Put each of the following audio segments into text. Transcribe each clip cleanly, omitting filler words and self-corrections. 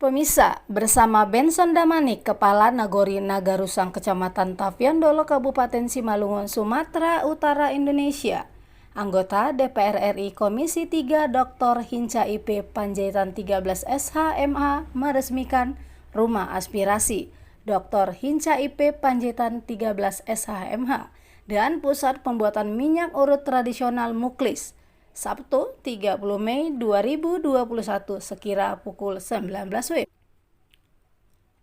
Pemirsa, bersama Benson Damanik, Kepala Nagori Nagarusang Kecamatan Taviandolo, Kabupaten Simalungun, Sumatera Utara, Indonesia, anggota DPR RI Komisi 3 Dr. Hinca IP Panjaitan 13 SH.MH meresmikan Rumah Aspirasi Dr. Hinca IP Panjaitan 13 SH.MH dan Pusat Pembuatan Minyak Urut Tradisional Muklis, Sabtu 30 Mei 2021 sekira pukul 19 WIB.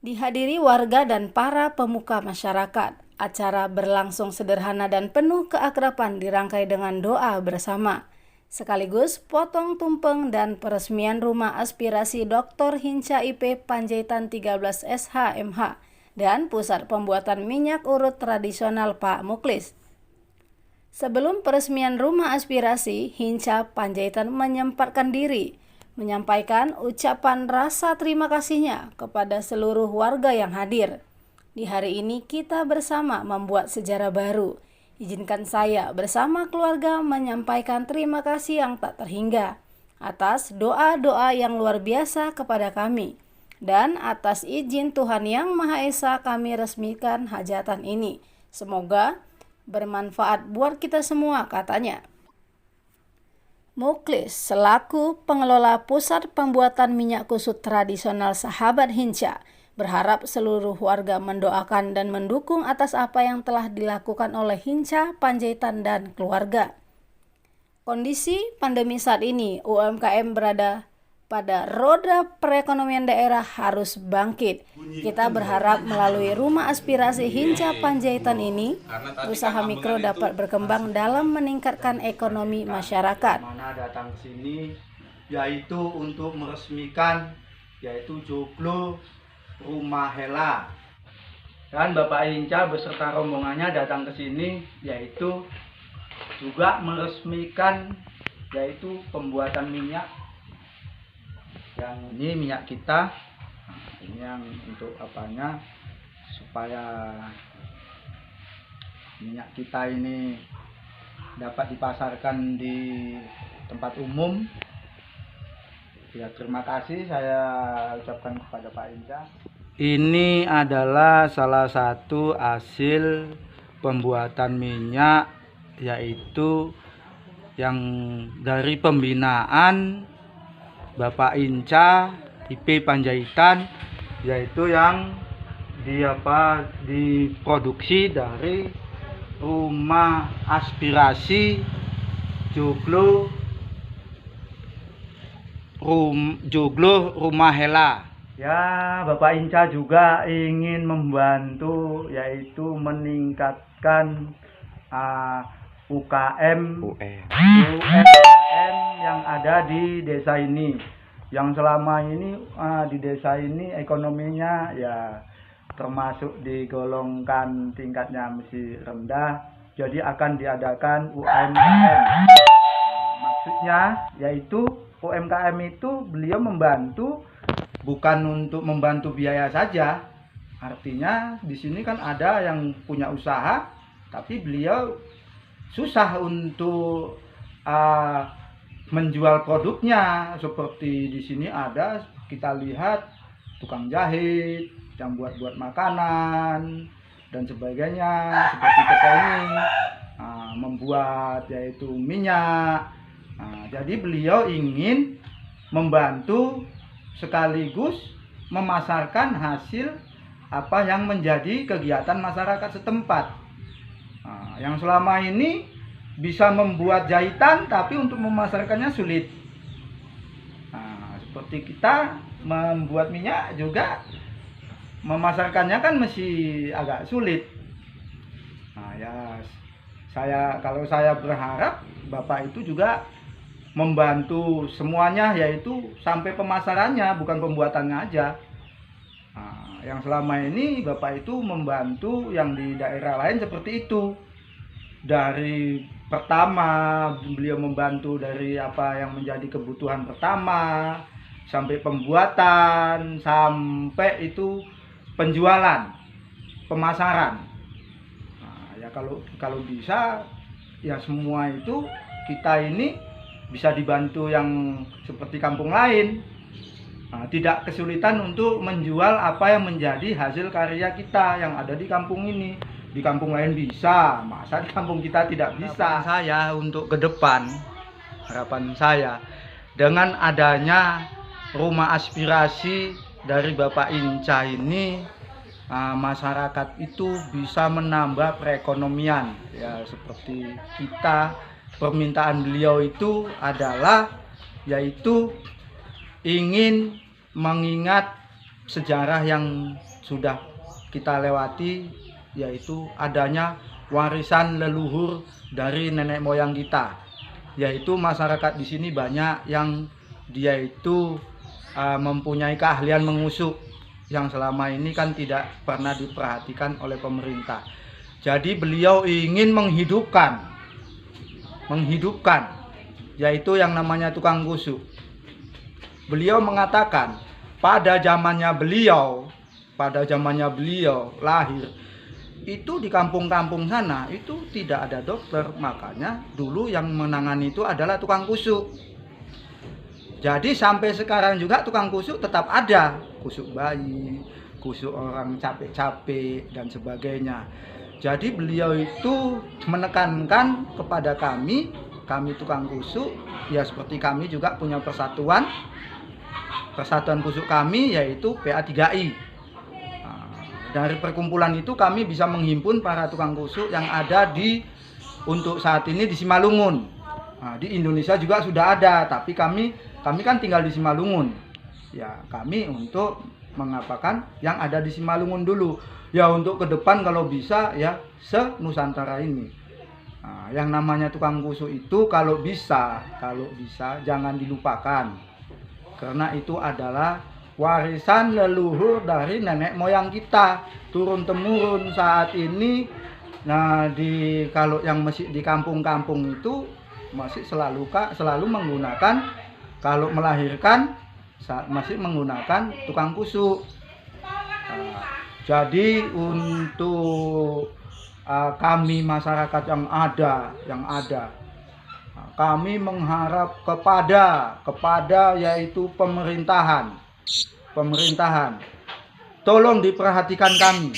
Dihadiri warga dan para pemuka masyarakat, acara berlangsung sederhana dan penuh keakraban dirangkai dengan doa bersama, sekaligus potong tumpeng dan peresmian Rumah Aspirasi Dr. Hinca IP Panjaitan 13 SH.MH dan Pusat Pembuatan Minyak Urut Tradisional Pak Muklis. Sebelum peresmian Rumah Aspirasi, Hinca Panjaitan menyempatkan diri menyampaikan ucapan rasa terima kasihnya kepada seluruh warga yang hadir. Di hari ini kita bersama membuat sejarah baru. Izinkan saya bersama keluarga menyampaikan terima kasih yang tak terhingga atas doa-doa yang luar biasa kepada kami. Dan atas izin Tuhan Yang Maha Esa kami resmikan hajatan ini. Semoga bermanfaat buat kita semua, katanya. Muklis selaku pengelola Pusat Pembuatan Minyak Kusut Tradisional Sahabat Hinca berharap seluruh warga mendoakan dan mendukung atas apa yang telah dilakukan oleh Hinca Panjaitan dan keluarga. Kondisi pandemi saat ini, UMKM berada pada roda perekonomian daerah harus bangkit. Kita berharap melalui Rumah Aspirasi Hinca Panjaitan ini, usaha mikro dapat berkembang dalam meningkatkan ekonomi masyarakat. Mana datang ke sini yaitu untuk meresmikan yaitu joglo Rumah Hela. Dan Bapak Hinca beserta rombongannya datang ke sini yaitu juga meresmikan yaitu pembuatan minyak. Yang ini minyak kita, ini yang untuk apanya, supaya minyak kita ini dapat dipasarkan di tempat umum. Ya, terima kasih saya ucapkan kepada Pak Hinca. Ini adalah salah satu hasil pembuatan minyak, yaitu yang dari pembinaan Bapak Hinca IP Panjaitan, yaitu yang diproduksi dari Rumah Aspirasi Joglo Rumah Hela. Ya, Bapak Hinca juga ingin membantu yaitu meningkatkan UMKM yang ada di desa ini, yang selama ini di desa ini ekonominya ya termasuk digolongkan tingkatnya masih rendah, jadi akan diadakan UMKM. Maksudnya yaitu UMKM itu beliau membantu bukan untuk membantu biaya saja, artinya di sini kan ada yang punya usaha tapi beliau susah untuk menjual produknya. Seperti di sini ada, kita lihat tukang jahit yang buat makanan dan sebagainya, seperti kita ini membuat yaitu minyak. Jadi beliau ingin membantu sekaligus memasarkan hasil apa yang menjadi kegiatan masyarakat setempat. Yang selama ini bisa membuat jahitan tapi untuk memasarkannya sulit. Seperti kita membuat minyak juga memasarkannya kan masih agak sulit. Kalau saya berharap Bapak itu juga membantu semuanya, yaitu sampai pemasarannya, bukan pembuatannya aja. Yang selama ini Bapak itu membantu yang di daerah lain seperti itu. Dari pertama beliau membantu dari apa yang menjadi kebutuhan pertama, sampai pembuatan, sampai itu penjualan, pemasaran. Ya kalau bisa ya semua itu kita ini bisa dibantu yang seperti kampung lain. Nah, tidak kesulitan untuk menjual apa yang menjadi hasil karya kita yang ada di kampung ini. Di kampung lain bisa, masa di kampung kita tidak bisa? Saya untuk ke depan, harapan saya dengan adanya rumah aspirasi dari Bapak Inca ini, masyarakat itu bisa menambah perekonomian. Ya seperti kita, permintaan beliau itu adalah yaitu ingin mengingat sejarah yang sudah kita lewati, yaitu adanya warisan leluhur dari nenek moyang kita, yaitu masyarakat di sini banyak yang dia itu mempunyai keahlian mengusuk yang selama ini kan tidak pernah diperhatikan oleh pemerintah. Jadi beliau ingin menghidupkan yaitu yang namanya tukang gusuk. Beliau mengatakan pada zamannya beliau lahir itu di kampung-kampung sana itu tidak ada dokter, makanya dulu yang menangani itu adalah tukang kusuk. Jadi sampai sekarang juga tukang kusuk tetap ada, kusuk bayi, kusuk orang capek-capek dan sebagainya. Jadi beliau itu menekankan kepada kami tukang kusuk, ya seperti kami juga punya persatuan kusuk kami yaitu PA3I. Dari perkumpulan itu kami bisa menghimpun para tukang kusuk yang ada untuk saat ini di Simalungun. Di Indonesia juga sudah ada, tapi kami kan tinggal di Simalungun. Ya, kami untuk mengapakan yang ada di Simalungun dulu. Ya untuk ke depan kalau bisa ya se-Nusantara ini. Yang namanya tukang kusuk itu kalau bisa jangan dilupakan. Karena itu adalah warisan leluhur dari nenek moyang kita turun temurun saat ini. Nah, kalau yang masih di kampung-kampung itu masih selalu menggunakan, kalau melahirkan masih menggunakan tukang kusuk. Jadi untuk kami masyarakat yang ada kami mengharap kepada yaitu pemerintahan tolong diperhatikan kami,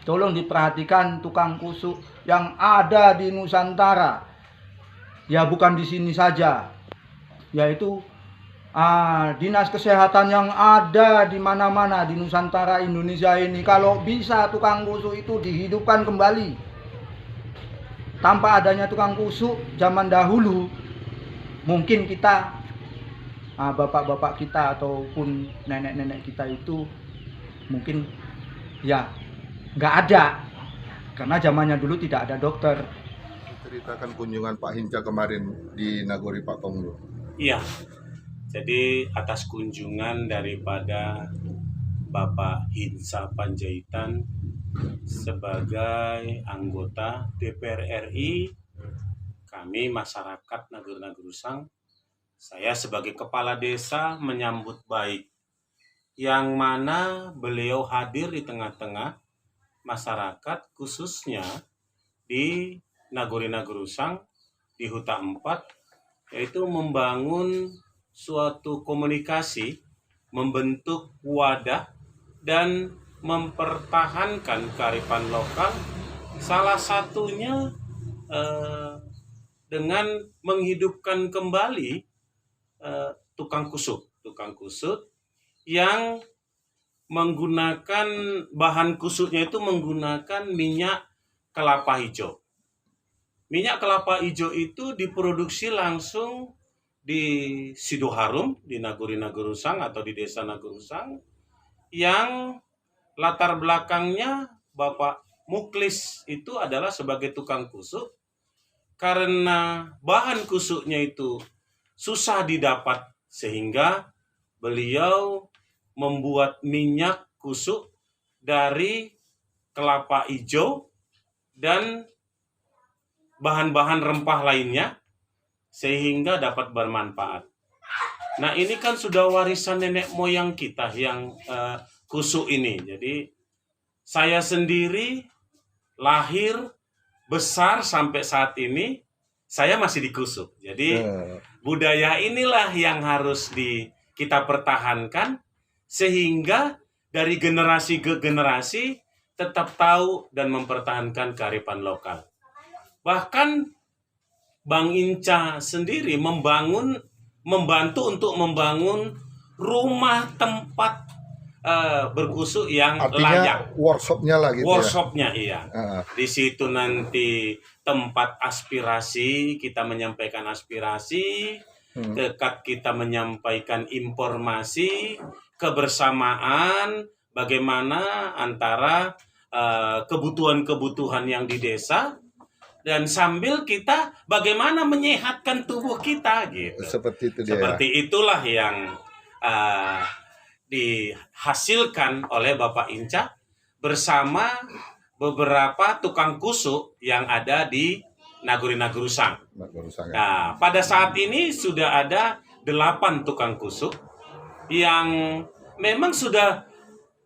tolong diperhatikan tukang kusuk yang ada di Nusantara, ya bukan di sini saja, yaitu dinas kesehatan yang ada di mana-mana di Nusantara Indonesia ini. Kalau bisa tukang kusuk itu dihidupkan kembali. Tanpa adanya tukang kusuk zaman dahulu, mungkin kita, bapak-bapak kita ataupun nenek-nenek kita itu mungkin ya nggak ada, karena zamannya dulu tidak ada dokter. Ceritakan kunjungan Pak Hinca kemarin di Nagori Pak Tonggo. Iya, jadi atas kunjungan daripada Bapak Hinca Panjaitan sebagai anggota DPR RI, kami masyarakat Nagori-Nagorusang, saya sebagai kepala desa menyambut baik yang mana beliau hadir di tengah-tengah masyarakat, khususnya di Nagori-Nagorusang di Huta 4, yaitu membangun suatu komunikasi, membentuk wadah dan mempertahankan kearifan lokal, salah satunya dengan menghidupkan kembali tukang kusuk yang menggunakan bahan kusuknya itu menggunakan minyak kelapa hijau. Minyak kelapa hijau itu diproduksi langsung di Sidoharum, di Nagori-Nagorusang atau di desa Nagorusang, yang latar belakangnya Bapak Muklis itu adalah sebagai tukang kusuk. Karena bahan kusuknya itu susah didapat, sehingga beliau membuat minyak kusuk dari kelapa hijau dan bahan-bahan rempah lainnya, sehingga dapat bermanfaat. Nah, ini kan sudah warisan nenek moyang kita yang kusuk ini. Jadi saya sendiri lahir, besar sampai saat ini saya masih di Kusuk. Jadi budaya inilah yang harus kita pertahankan sehingga dari generasi ke generasi tetap tahu dan mempertahankan kearifan lokal. Bahkan Bang Inca sendiri membantu untuk membangun rumah tempat berkusuk yang Artinya layak. workshopnya lah gitu Workshopnya iya. ya. Di situ nanti tempat aspirasi, kita menyampaikan aspirasi, dekat kita menyampaikan informasi, kebersamaan, bagaimana antara kebutuhan-kebutuhan yang di desa, dan sambil kita bagaimana menyehatkan tubuh kita gitu. Seperti itu dia. Seperti itulah yang dihasilkan oleh Bapak Inca bersama beberapa tukang kusuk yang ada di Nagori Nagurusang. Nah, pada saat ini sudah ada 8 tukang kusuk yang memang sudah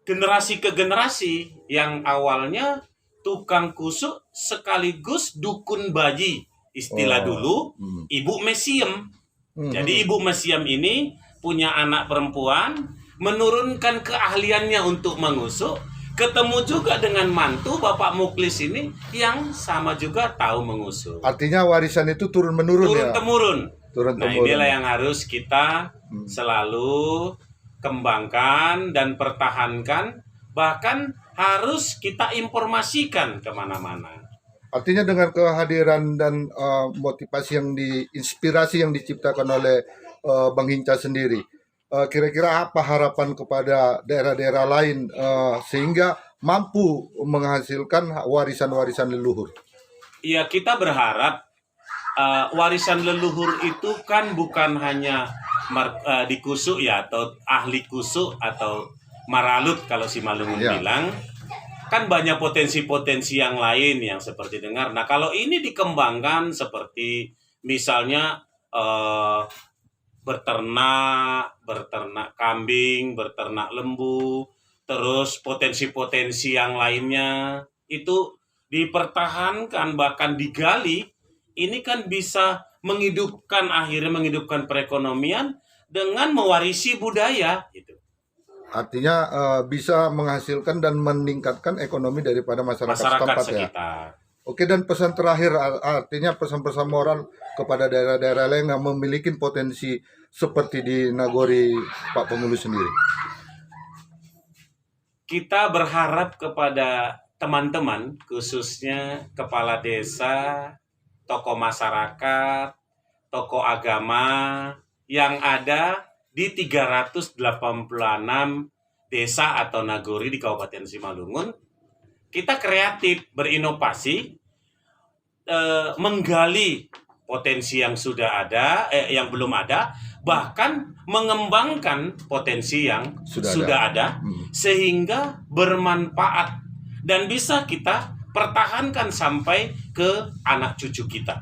generasi ke generasi, yang awalnya tukang kusuk sekaligus dukun bayi, istilah dulu ibu mesiem. Jadi ibu mesiem ini punya anak perempuan, menurunkan keahliannya untuk mengusuk, ketemu juga dengan mantu Bapak Muklis ini yang sama juga tahu mengusuk. Artinya warisan itu turun-menurun ya? Turun-temurun. Nah, Turun-temurun. inilah yang harus kita selalu kembangkan dan pertahankan, bahkan harus kita informasikan kemana-mana. Artinya dengan kehadiran dan motivasi inspirasi yang diciptakan oleh Bang Hinca sendiri, kira-kira apa harapan kepada daerah-daerah lain sehingga mampu menghasilkan warisan-warisan leluhur? Ya, kita berharap warisan leluhur itu kan bukan hanya di kusuk ya, atau ahli kusuk atau maralut kalau si Malungun bilang. Kan banyak potensi-potensi yang lain yang seperti dengar. Nah, kalau ini dikembangkan seperti misalnya beternak kambing, beternak lembu, terus potensi-potensi yang lainnya itu dipertahankan, bahkan digali, ini kan bisa akhirnya menghidupkan perekonomian dengan mewarisi budaya gitu. Artinya bisa menghasilkan dan meningkatkan ekonomi daripada masyarakat setempat sekitar. Ya. Oke, dan pesan terakhir, artinya pesan-pesan moral kepada daerah-daerah lain yang memiliki potensi seperti di Nagori Pak Pengulu sendiri. Kita berharap kepada teman-teman, khususnya kepala desa, tokoh masyarakat, tokoh agama yang ada di 386 desa atau nagori di Kabupaten Simalungun, kita kreatif, berinovasi, menggali potensi yang sudah ada, yang belum ada, bahkan mengembangkan potensi yang sudah ada, sehingga bermanfaat dan bisa kita pertahankan sampai ke anak cucu kita.